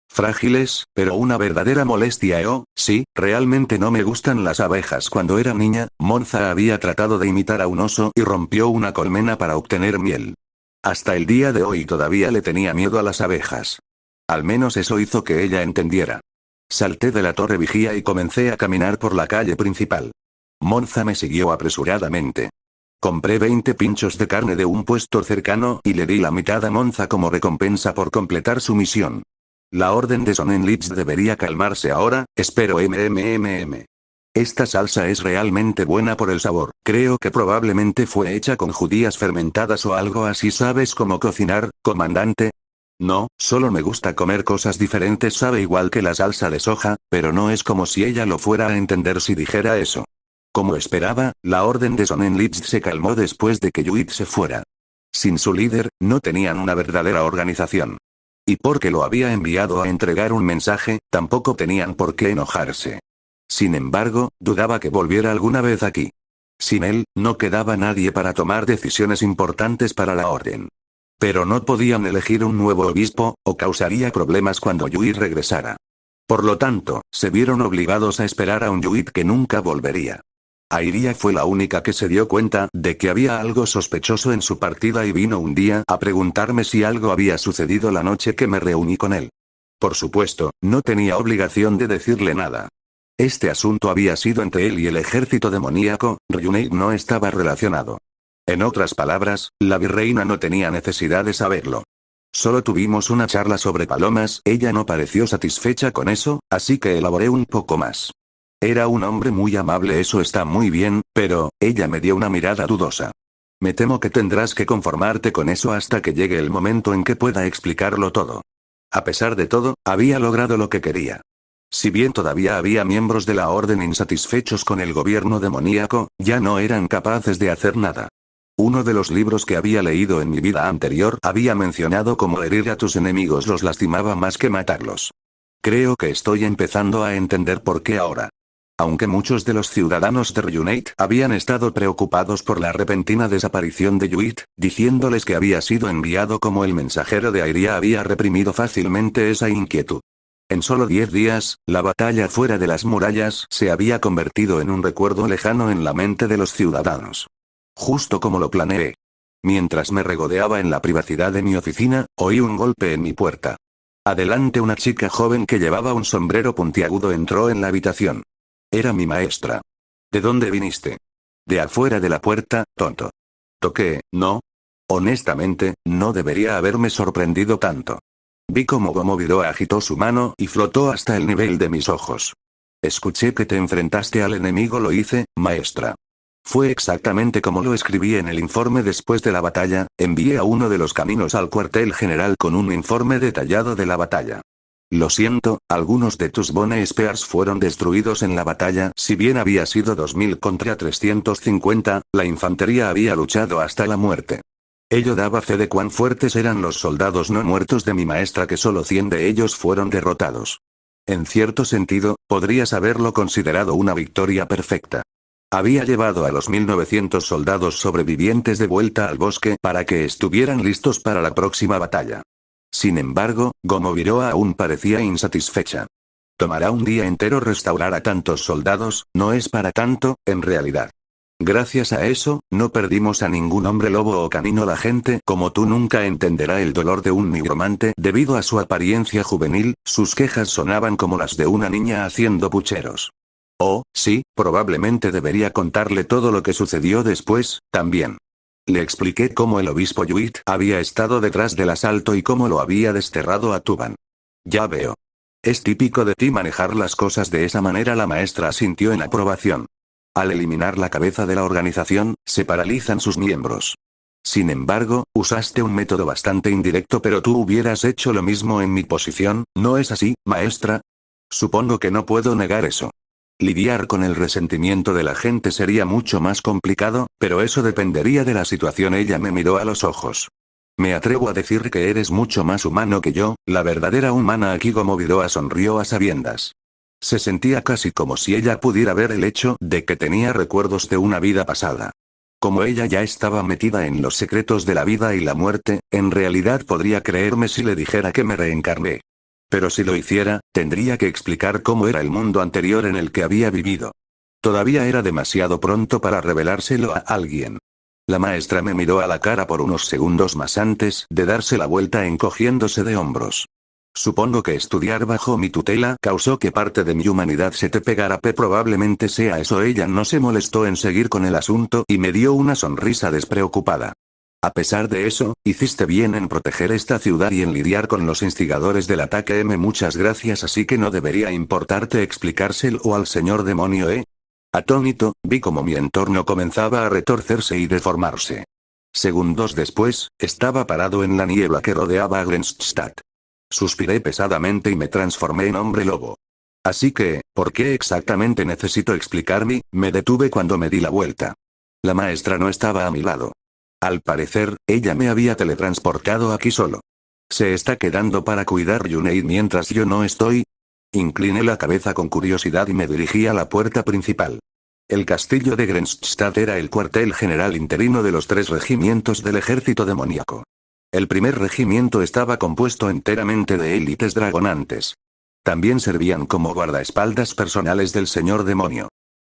Frágiles, pero una verdadera molestia. Oh, sí, realmente no me gustan las abejas. Cuando era niña, Monza había tratado de imitar a un oso y rompió una colmena para obtener miel. Hasta el día de hoy todavía le tenía miedo a las abejas. Al menos eso hizo que ella entendiera. Salté de la torre vigía y comencé a caminar por la calle principal. Monza me siguió apresuradamente. Compré 20 pinchos de carne de un puesto cercano y le di la mitad a Monza como recompensa por completar su misión. La orden de Sonnenlicht debería calmarse ahora, espero. Esta salsa es realmente buena por el sabor. Creo que probablemente fue hecha con judías fermentadas o algo así. ¿Sabes cómo cocinar, comandante? No, solo me gusta comer cosas diferentes. Sabe igual que la salsa de soja, pero no es como si ella lo fuera a entender si dijera eso. Como esperaba, la orden de Sonnenlicht se calmó después de que Yuit se fuera. Sin su líder, no tenían una verdadera organización. Y porque lo había enviado a entregar un mensaje, tampoco tenían por qué enojarse. Sin embargo, dudaba que volviera alguna vez aquí. Sin él, no quedaba nadie para tomar decisiones importantes para la orden. Pero no podían elegir un nuevo obispo, o causaría problemas cuando Yuit regresara. Por lo tanto, se vieron obligados a esperar a un Yuit que nunca volvería. Airia fue la única que se dio cuenta de que había algo sospechoso en su partida y vino un día a preguntarme si algo había sucedido la noche que me reuní con él. Por supuesto, no tenía obligación de decirle nada. Este asunto había sido entre él y el ejército demoníaco, Ryunei no estaba relacionado. En otras palabras, la virreina no tenía necesidad de saberlo. Solo tuvimos una charla sobre palomas, ella no pareció satisfecha con eso, así que elaboré un poco más. Era un hombre muy amable, eso está muy bien, pero, ella me dio una mirada dudosa. Me temo que tendrás que conformarte con eso hasta que llegue el momento en que pueda explicarlo todo. A pesar de todo, había logrado lo que quería. Si bien todavía había miembros de la orden insatisfechos con el gobierno demoníaco, ya no eran capaces de hacer nada. Uno de los libros que había leído en mi vida anterior había mencionado cómo herir a tus enemigos los lastimaba más que matarlos. Creo que estoy empezando a entender por qué ahora. Aunque muchos de los ciudadanos de Ryuneit habían estado preocupados por la repentina desaparición de Yuit, diciéndoles que había sido enviado como el mensajero de Airia, había reprimido fácilmente esa inquietud. En solo 10 días, la batalla fuera de las murallas se había convertido en un recuerdo lejano en la mente de los ciudadanos. Justo como lo planeé. Mientras me regodeaba en la privacidad de mi oficina, oí un golpe en mi puerta. Adelante, una chica joven que llevaba un sombrero puntiagudo entró en la habitación. Era mi maestra. ¿De dónde viniste? De afuera de la puerta, tonto. Toqué, ¿no? Honestamente, no debería haberme sorprendido tanto. Vi cómo Gomovidó agitó su mano y flotó hasta el nivel de mis ojos. Escuché que te enfrentaste al enemigo, lo hice, maestra. Fue exactamente como lo escribí en el informe después de la batalla, envié a uno de los caminos al cuartel general con un informe detallado de la batalla. Lo siento, algunos de tus Bone Spears fueron destruidos en la batalla. Si bien había sido 2000 contra 350, la infantería había luchado hasta la muerte. Ello daba fe de cuán fuertes eran los soldados no muertos de mi maestra, que solo 100 de ellos fueron derrotados. En cierto sentido, podrías haberlo considerado una victoria perfecta. Había llevado a los 1900 soldados sobrevivientes de vuelta al bosque para que estuvieran listos para la próxima batalla. Sin embargo, Gomoviroa aún parecía insatisfecha. Tomará un día entero restaurar a tantos soldados, no es para tanto, en realidad. Gracias a eso, no perdimos a ningún hombre lobo o canino. La gente como tú nunca entenderá el dolor de un nigromante debido a su apariencia juvenil, sus quejas sonaban como las de una niña haciendo pucheros. Oh, sí, probablemente debería contarle todo lo que sucedió después, también. Le expliqué cómo el obispo Yuit había estado detrás del asalto y cómo lo había desterrado a Tuban. Ya veo. Es típico de ti manejar las cosas de esa manera. La maestra asintió en aprobación. Al eliminar la cabeza de la organización, se paralizan sus miembros. Sin embargo, usaste un método bastante indirecto, pero tú hubieras hecho lo mismo en mi posición, ¿no es así, maestra? Supongo que no puedo negar eso. Lidiar con el resentimiento de la gente sería mucho más complicado, pero eso dependería de la situación. Ella me miró a los ojos. Me atrevo a decir que eres mucho más humano que yo, la verdadera humana. Akigo Mobidoa sonrió a sabiendas. Se sentía casi como si ella pudiera ver el hecho de que tenía recuerdos de una vida pasada. Como ella ya estaba metida en los secretos de la vida y la muerte, en realidad podría creerme si le dijera que me reencarné. Pero si lo hiciera, tendría que explicar cómo era el mundo anterior en el que había vivido. Todavía era demasiado pronto para revelárselo a alguien. La maestra me miró a la cara por unos segundos más antes de darse la vuelta, encogiéndose de hombros. Supongo que estudiar bajo mi tutela causó que parte de mi humanidad se te pegara. Probablemente sea eso. Ella no se molestó en seguir con el asunto y me dio una sonrisa despreocupada. A pesar de eso, hiciste bien en proteger esta ciudad y en lidiar con los instigadores del ataque. Muchas gracias. Así que no debería importarte explicárselo al señor demonio, ¿eh? Atónito, vi como mi entorno comenzaba a retorcerse y deformarse. Segundos después, estaba parado en la niebla que rodeaba a Grenstadt. Suspiré pesadamente y me transformé en hombre lobo. Así que, ¿por qué exactamente necesito explicarme? Me detuve cuando me di la vuelta. La maestra no estaba a mi lado. Al parecer, ella me había teletransportado aquí solo. ¿Se está quedando para cuidar Yuneid mientras yo no estoy? Incliné la cabeza con curiosidad y me dirigí a la puerta principal. El castillo de Grenstadt era el cuartel general interino de los 3 regimientos del ejército demoníaco. El primer regimiento estaba compuesto enteramente de élites dragonantes. También servían como guardaespaldas personales del señor demonio.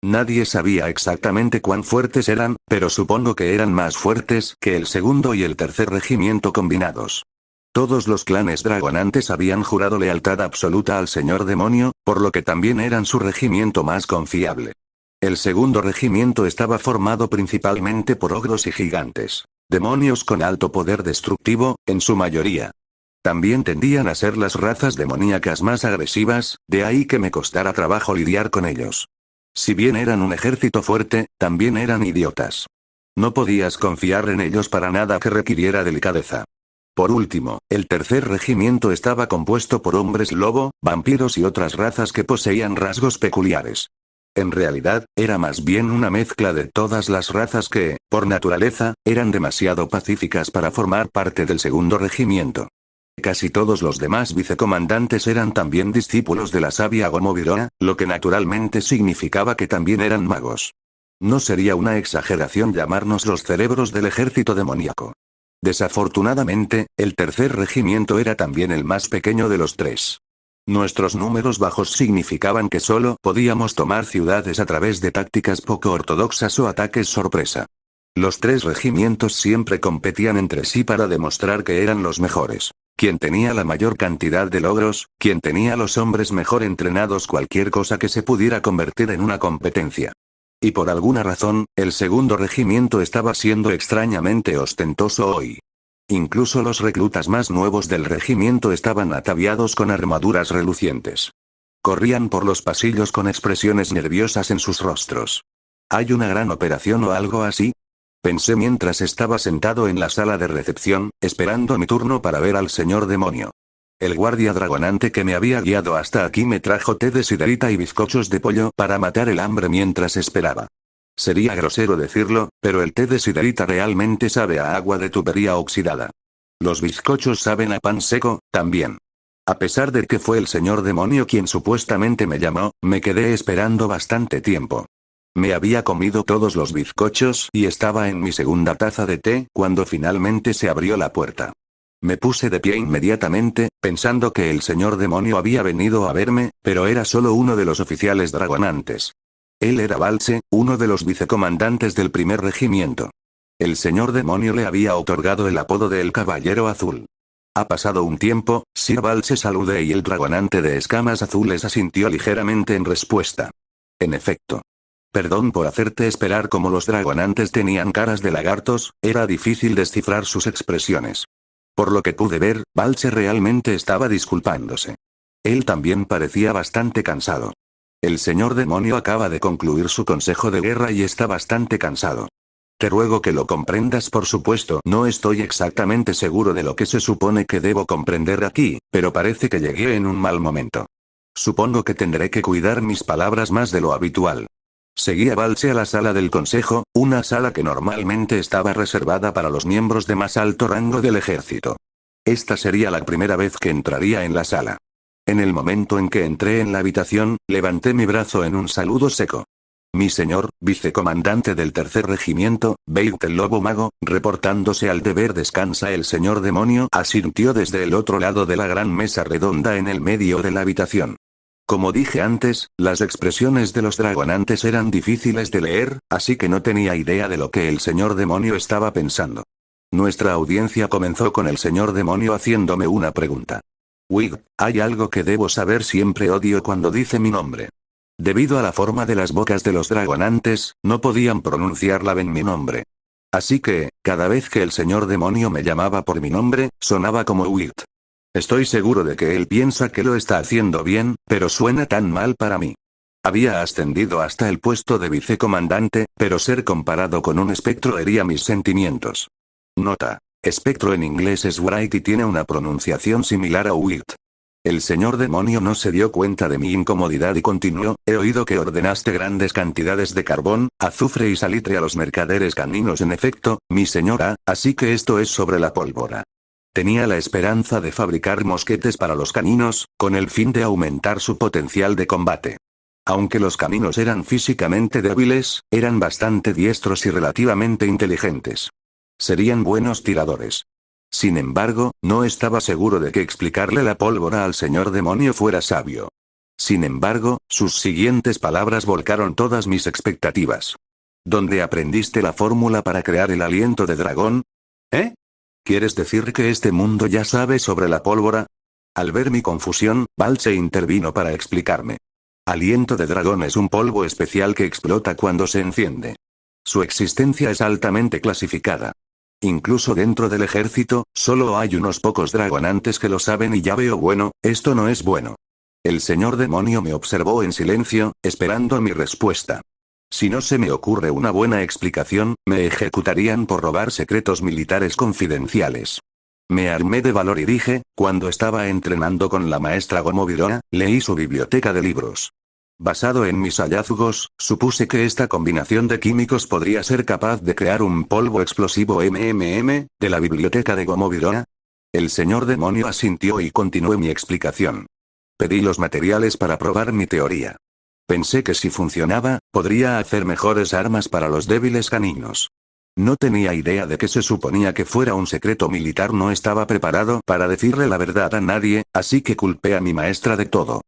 Nadie sabía exactamente cuán fuertes eran, pero supongo que eran más fuertes que el segundo y el tercer regimiento combinados. Todos los clanes dragonantes habían jurado lealtad absoluta al señor demonio, por lo que también eran su regimiento más confiable. El segundo regimiento estaba formado principalmente por ogros y gigantes. Demonios con alto poder destructivo, en su mayoría. También tendían a ser las razas demoníacas más agresivas, de ahí que me costara trabajo lidiar con ellos. Si bien eran un ejército fuerte, también eran idiotas. No podías confiar en ellos para nada que requiriera delicadeza. Por último, el tercer regimiento estaba compuesto por hombres lobo, vampiros y otras razas que poseían rasgos peculiares. En realidad, era más bien una mezcla de todas las razas que, por naturaleza, eran demasiado pacíficas para formar parte del segundo regimiento. Casi todos los demás vicecomandantes eran también discípulos de la sabia Gomoviroa, lo que naturalmente significaba que también eran magos. No sería una exageración llamarnos los cerebros del ejército demoníaco. Desafortunadamente, el tercer regimiento era también el más pequeño de los 3. Nuestros números bajos significaban que solo podíamos tomar ciudades a través de tácticas poco ortodoxas o ataques sorpresa. Los 3 regimientos siempre competían entre sí para demostrar que eran los mejores. Quien tenía la mayor cantidad de logros, quien tenía los hombres mejor entrenados, cualquier cosa que se pudiera convertir en una competencia. Y por alguna razón, el segundo regimiento estaba siendo extrañamente ostentoso hoy. Incluso los reclutas más nuevos del regimiento estaban ataviados con armaduras relucientes. Corrían por los pasillos con expresiones nerviosas en sus rostros. ¿Hay una gran operación o algo así? Pensé mientras estaba sentado en la sala de recepción, esperando mi turno para ver al señor demonio. El guardia dragonante que me había guiado hasta aquí me trajo té de siderita y bizcochos de pollo para matar el hambre mientras esperaba. Sería grosero decirlo, pero el té de siderita realmente sabe a agua de tubería oxidada. Los bizcochos saben a pan seco, también. A pesar de que fue el señor demonio quien supuestamente me llamó, me quedé esperando bastante tiempo. Me había comido todos los bizcochos y estaba en mi segunda taza de té cuando finalmente se abrió la puerta. Me puse de pie inmediatamente, pensando que el señor demonio había venido a verme, pero era solo uno de los oficiales dragonantes. Él era Balse, uno de los vicecomandantes del primer regimiento. El señor demonio le había otorgado el apodo de El Caballero Azul. Ha pasado un tiempo, Sir Balse saludé y el dragonante de escamas azules asintió ligeramente en respuesta. En efecto. Perdón por hacerte esperar. Como los dragonantes tenían caras de lagartos, era difícil descifrar sus expresiones. Por lo que pude ver, Balse realmente estaba disculpándose. Él también parecía bastante cansado. El señor demonio acaba de concluir su consejo de guerra y está bastante cansado. Te ruego que lo comprendas. Por supuesto, no estoy exactamente seguro de lo que se supone que debo comprender aquí, pero parece que llegué en un mal momento. Supongo que tendré que cuidar mis palabras más de lo habitual. Seguí a Balse a la sala del consejo, una sala que normalmente estaba reservada para los miembros de más alto rango del ejército. Esta sería la primera vez que entraría en la sala. En el momento en que entré en la habitación, levanté mi brazo en un saludo seco. Mi señor, vicecomandante del tercer regimiento, Beit el Lobo Mago, reportándose al deber. Descansa. El señor demonio asintió desde el otro lado de la gran mesa redonda en el medio de la habitación. Como dije antes, las expresiones de los dragonantes eran difíciles de leer, así que no tenía idea de lo que el señor demonio estaba pensando. Nuestra audiencia comenzó con el señor demonio haciéndome una pregunta. Wig, hay algo que debo saber. Siempre odio cuando dice mi nombre. Debido a la forma de las bocas de los dragonantes, no podían pronunciar bien mi nombre. Así que, cada vez que el señor demonio me llamaba por mi nombre, sonaba como Wig. Estoy seguro de que él piensa que lo está haciendo bien, pero suena tan mal para mí. Había ascendido hasta el puesto de vicecomandante, pero ser comparado con un espectro hería mis sentimientos. Nota. Espectro en inglés es Wright y tiene una pronunciación similar a Wit. El señor demonio no se dio cuenta de mi incomodidad y continuó. He oído que ordenaste grandes cantidades de carbón, azufre y salitre a los mercaderes caninos. En efecto, mi señora, así que esto es sobre la pólvora. Tenía la esperanza de fabricar mosquetes para los caninos, con el fin de aumentar su potencial de combate. Aunque los caninos eran físicamente débiles, eran bastante diestros y relativamente inteligentes. Serían buenos tiradores. Sin embargo, no estaba seguro de que explicarle la pólvora al señor demonio fuera sabio. Sin embargo, sus siguientes palabras volcaron todas mis expectativas. ¿Dónde aprendiste la fórmula para crear el aliento de dragón? ¿Eh? ¿Quieres decir que este mundo ya sabe sobre la pólvora? Al ver mi confusión, Balse intervino para explicarme. Aliento de dragón es un polvo especial que explota cuando se enciende. Su existencia es altamente clasificada. Incluso dentro del ejército, solo hay unos pocos dragonantes que lo saben y ya veo. Bueno, esto no es bueno. El señor demonio me observó en silencio, esperando mi respuesta. Si no se me ocurre una buena explicación, me ejecutarían por robar secretos militares confidenciales. Me armé de valor y dije, cuando estaba entrenando con la maestra Gomovirona, leí su biblioteca de libros. Basado en mis hallazgos, supuse que esta combinación de químicos podría ser capaz de crear un polvo explosivo MMM, de la biblioteca de Gomovirona. El señor demonio asintió y continué mi explicación. Pedí los materiales para probar mi teoría. Pensé que si funcionaba, podría hacer mejores armas para los débiles caninos. No tenía idea de que se suponía que fuera un secreto militar. No estaba preparado para decirle la verdad a nadie, así que culpé a mi maestra de todo.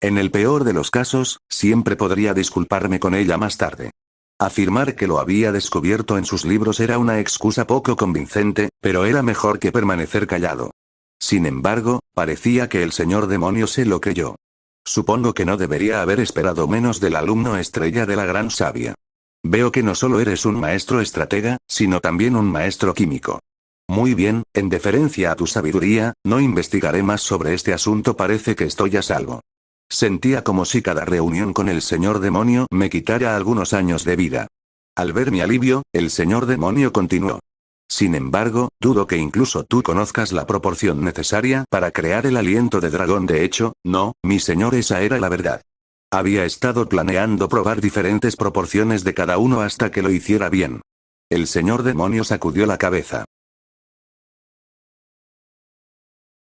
En el peor de los casos, siempre podría disculparme con ella más tarde. Afirmar que lo había descubierto en sus libros era una excusa poco convincente, pero era mejor que permanecer callado. Sin embargo, parecía que el señor demonio se lo creyó. Supongo que no debería haber esperado menos del alumno estrella de la gran sabia. Veo que no solo eres un maestro estratega, sino también un maestro químico. Muy bien, en deferencia a tu sabiduría, no investigaré más sobre este asunto. Parece que estoy a salvo. Sentía como si cada reunión con el señor demonio me quitara algunos años de vida. Al ver mi alivio, el señor demonio continuó. Sin embargo, dudo que incluso tú conozcas la proporción necesaria para crear el aliento de dragón. De hecho, no, mi señor, esa era la verdad. Había estado planeando probar diferentes proporciones de cada uno hasta que lo hiciera bien. El señor demonio sacudió la cabeza.